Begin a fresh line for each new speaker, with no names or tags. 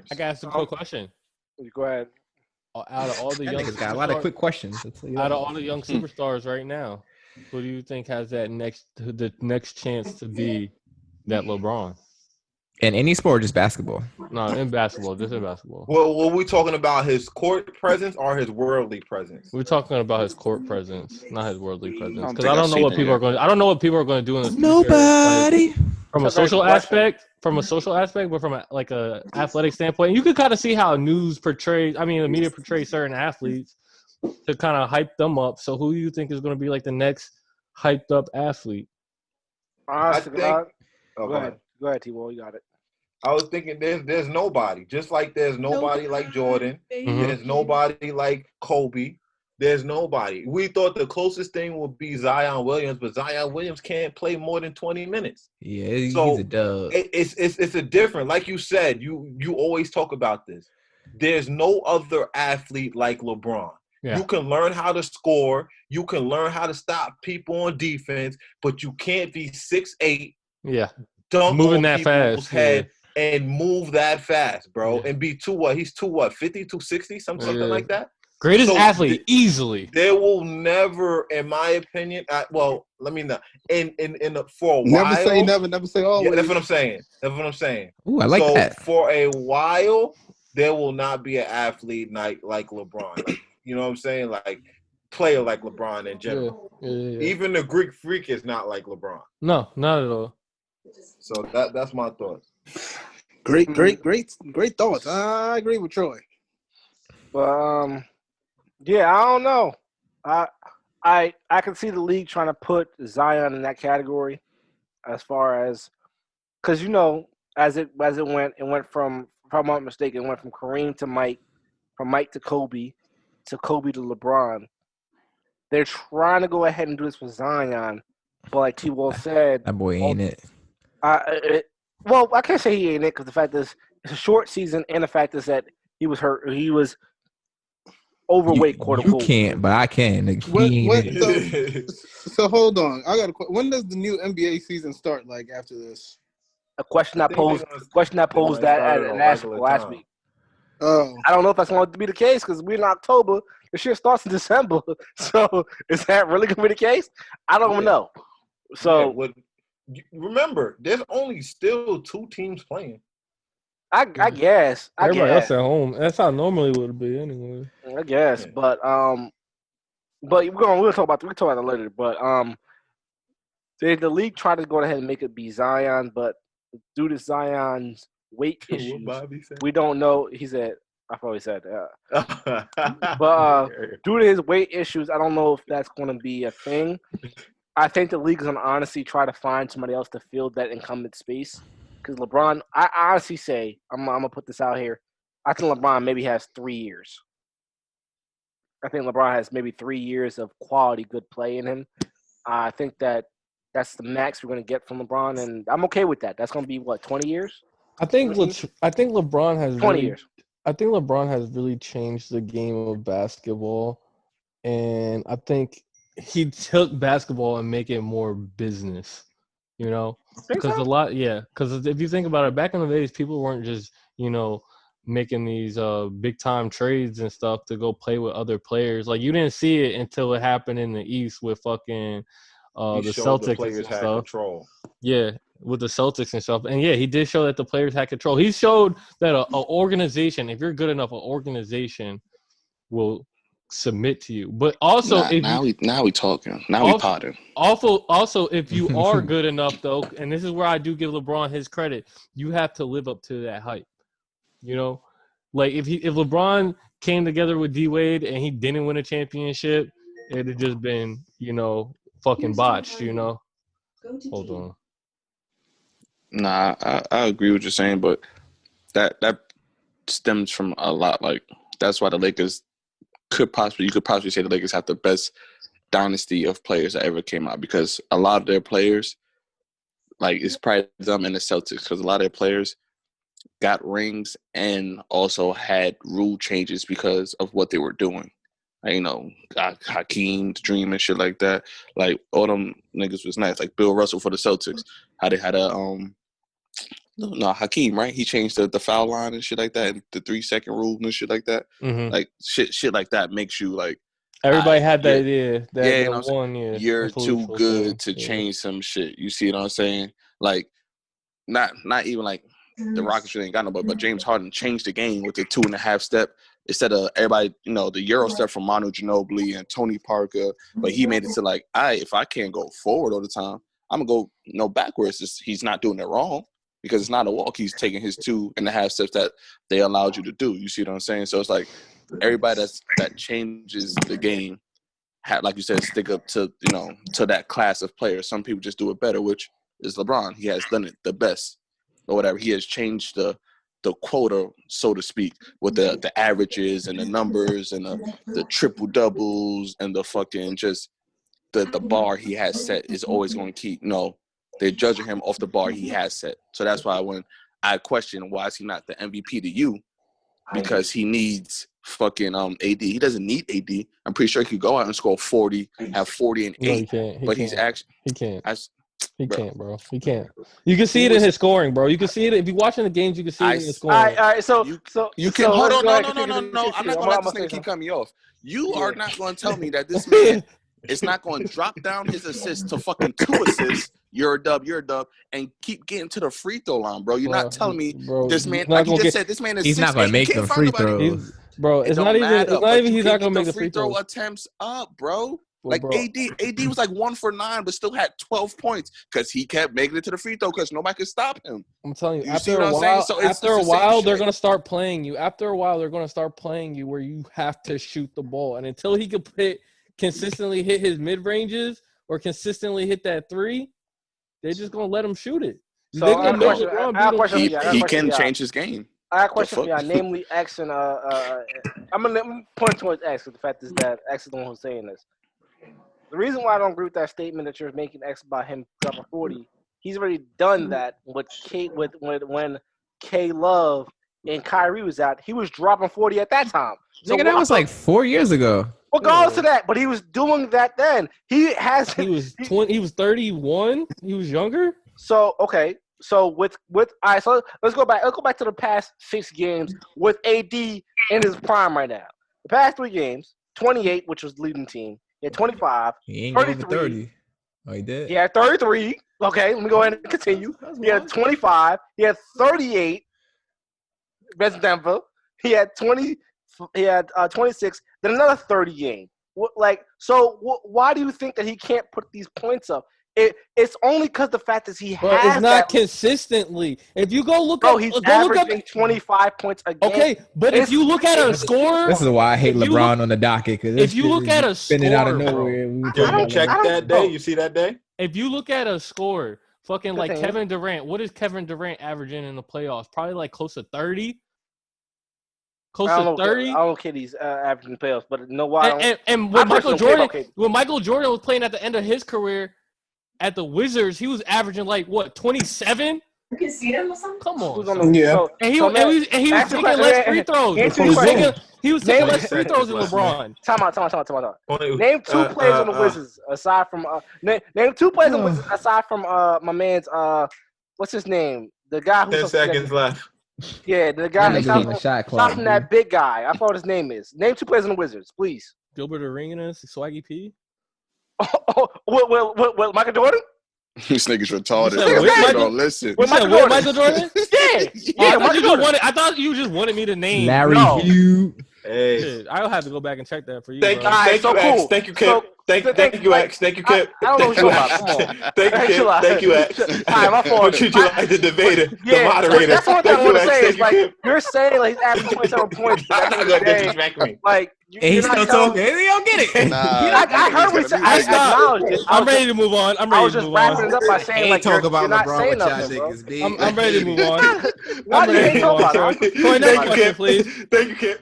I got ask a quick question.
Go ahead.
Out of all the young,
got a lot of quick questions.
Out of all the young superstars right now, who do you think has the next chance to be that LeBron?
In any sport, or just basketball?
No, in basketball, just in basketball.
Well, were we talking about his court presence or his worldly presence?
We're talking about his court presence, not his worldly presence. Because
think
I don't
I've
know
seen
what
it
people
yet.
are going. I don't know what people are going to do in the future.
Nobody.
From a
That's a very
social
good question.
aspect, but from a athletic standpoint, you can kind of see how the media portrays certain athletes to kind of hype them up. So who do you think is going to be like the next hyped up athlete?
Honestly,
Go
go ahead, T-Wall, you got it.
I was thinking there's nobody. Just like there's nobody like Jordan.
Mhm.
There's nobody like Kobe. There's nobody. We thought the closest thing would be Zion Williams, but Zion Williams can't play more than 20 minutes.
Yeah, he's
So
a dub.
it's a different. Like you said, you always talk about this. There's no other athlete like LeBron.
Yeah.
You can learn how to score. You can learn how to stop people on defense, but you can't be 6'8",
Yeah,
dunk
moving
on
that
people's
fast,
head and move that fast, bro.
Yeah.
And be he's 50, 260, something like that.
Greatest
So
athlete, easily.
There will never, in my opinion, let me know. For a while,
Never say never, never say always.
yeah, that's what I'm saying.
Ooh, I like that.
For a while, there will not be an athlete like LeBron. Like, you know what I'm saying? Like player like LeBron in general.
Yeah.
Even the Greek Freak is not like LeBron.
No, not at all.
So that's my thoughts.
Great thoughts. I agree with Troy.
But yeah, I don't know. I can see the league trying to put Zion in that category, as far as because as it went from, if I'm not mistaken, it went from Kareem to Mike, from Mike to Kobe to LeBron. They're trying to go ahead and do this with Zion, but like T-Wall said,
That boy ain't it.
Well, I can't say he ain't it because the fact is it's a short season, and the fact is that he was hurt. He was overweight, quote unquote.
You can't, but I can.
So hold on. I got a question. When does the new NBA season start? Like after this?
A question I posed last week.
Oh,
I don't know if that's going to be the case because we're in October. The shit starts in December. So is that really going to be the case? I don't even know. So
remember, there's only still 2 teams playing.
I guess.
Everybody else at home. That's how normally would be anyway.
I guess, but we'll talk about that later. But the league tried to go ahead and make it be Zion, but due to Zion's weight issues, we don't know. He said, I probably said that. But due to his weight issues, I don't know if that's going to be a thing. I think the league is going to honestly try to find somebody else to fill that incumbent space. Because LeBron, I honestly say, I'm going to put this out here. I think LeBron maybe has 3 years. I think LeBron has maybe 3 years of quality, good play in him. I think that's the max we're going to get from LeBron, and I'm okay with that. That's going to be, 20 years?
I think LeBron has
20 years.
I think LeBron has really changed the game of basketball, and I think he took basketball and make it more business. Because because if you think about it, back in the days, people weren't just making these big time trades and stuff to go play with other players. Like you didn't see it until it happened in the East with fucking the Celtics
the players
and
had
stuff.
Control.
Yeah, with the Celtics and stuff. And yeah, he did show that the players had control. He showed that an organization, if you're good enough, an organization will submit to you. But also,
now we talking. Now we potting.
Also, if you are good enough, though, and this is where I do give LeBron his credit, you have to live up to that hype. Like if LeBron came together with D Wade and he didn't win a championship, it'd have just been fucking botched. Hold on.
Nah, I agree with you saying, but that stems from a lot. Like that's why the Lakers you could possibly say the Lakers have the best dynasty of players that ever came out, because a lot of their players, like it's probably them and the Celtics, because a lot of their players got rings and also had rule changes because of what they were doing. Like, Hakeem, Dream, and shit like that. Like all them niggas was nice. Like Bill Russell for the Celtics, how they had No, Hakeem, right? He changed the foul line and shit like that, and the 3-second rule and shit like that.
Mm-hmm.
Like shit like that makes you like.
Everybody had that idea.
Yeah,
That one. Yeah,
you're too good to
yeah.
change some shit. You see what I'm saying? Like, not even like the Rockets ain't got no, but James Harden changed the game with the 2.5 step instead of everybody, the Euro step from Manu Ginobili and Tony Parker. But he made it to like, if I can't go forward all the time, I'm gonna go backwards. He's not doing it wrong because it's not a walk. He's taking his 2.5 steps that they allowed you to do. You see what I'm saying? So it's like everybody that changes the game. Like you said, stick up to to that class of players. Some people just do it better, which is LeBron. He has done it the best, or whatever. He has changed the quota, so to speak, with the averages and the numbers and the triple doubles and the fucking just the bar he has set is always going to keep. They're judging him off the bar he has set. So that's why when I question why is he not the MVP to you, because he needs fucking AD. He doesn't need AD. I'm pretty sure he could go out and score 40, have 40 and 8.
No, he can't. He can't. He can't, bro. He can't. You can see it in his scoring, bro. You can see it if you're watching the games. You can see it in his scoring.
All right. So
you can hold on. No. I'm not gonna let this nigga keep cutting me off. You are not going to tell me that this man is not going to drop down his assists to fucking 2 assists. You're a dub, and keep getting to the free throw line, bro. You're not telling me this man, like you just said, this man is.
He's not going to make the free throws,
bro. It's not even. He's not going to make the free
throw attempts up, bro. Like AD was like 1 for 9, but still had 12 points because he kept making it to the free throw because nobody could stop him.
I'm telling you, after a while, they're gonna start playing you. After a while, they're gonna start playing you where you have to shoot the ball, and until he could consistently hit his mid ranges or consistently hit that 3, they're just gonna let him shoot it.
So I have a question.
He can change his game.
I have a question for y'all, namely X and I'm gonna point towards X because the fact is that X is the one who's saying this. The reason why I don't agree with that statement that you're making X about him dropping 40, he's already done that with when K Love and Kyrie was out. He was dropping 40 at that time.
So that was like 4 years ago.
Regardless of that, but he was doing that then. He was
20. He was 31. He was younger.
So okay. So with all right. So let's go back. Let's go back to the past 6 games with AD in his prime right now. The past 3 games, 28, which was the leading team. He had 25.
He ain't over 30. Oh, he did?
He had 33. Okay, let me go ahead and continue. He had 25. He had 38. Against Denver. He had 20. He had 26. Then another 30 game. Why do you think that he can't put these points up? It's only because the fact is he has.
It's not consistently. If you go look
he's averaging 25 points a game.
Okay, but if you look at a scorer,
this is why I hate LeBron on the docket. Because
if you look at a
spinning out of nowhere,
you check that day. You see that day?
If you look at a score, fucking like Kevin Durant, what is Kevin Durant averaging in the playoffs? Probably like close to 30. Close to 30.
I don't care these averaging playoffs, but you know why?
And when Michael Jordan was playing at the end of his career at the Wizards, he was averaging like what, 27?
You can see them or something.
Come on,
yeah.
And he was taking less free throws. He was taking less free throws than LeBron.
Time out. Name 2 players on the Wizards aside from name 2 players on the Wizards aside from my man's what's his name? The guy who's
10 seconds left.
Yeah, the guy
shot clock
from that big guy. I forgot his name is. Name 2 players on the Wizards, please.
Gilbert Arenas, Swaggy P.
What, Michael Jordan?
This nigga's retarded. Listen.
Michael Jordan?
Yeah.
I thought you just wanted me to name
Larry Hughes.
Hey,
I'll have to go back and check that for you.
Thank you, Thank you, Kip. Thank you, X. Thank you, Kip.
I don't know what you're talking about.
Thank you, Kip. Thank you, X.
All right, my fault.
What you like the debater, the moderator.
That's what I want to say. Is like you're saying like he's averaging 27 points.
I'm not gonna disrespect me.
Like
he's still talking. He don't get it.
I heard what he said. I acknowledged it.
I'm ready to move on.
I was just wrapping it up by saying like you're not saying nothing, bro.
I'm ready to move on.
Why do you hate talk about it?
Next question, please.
Thank you, Kip.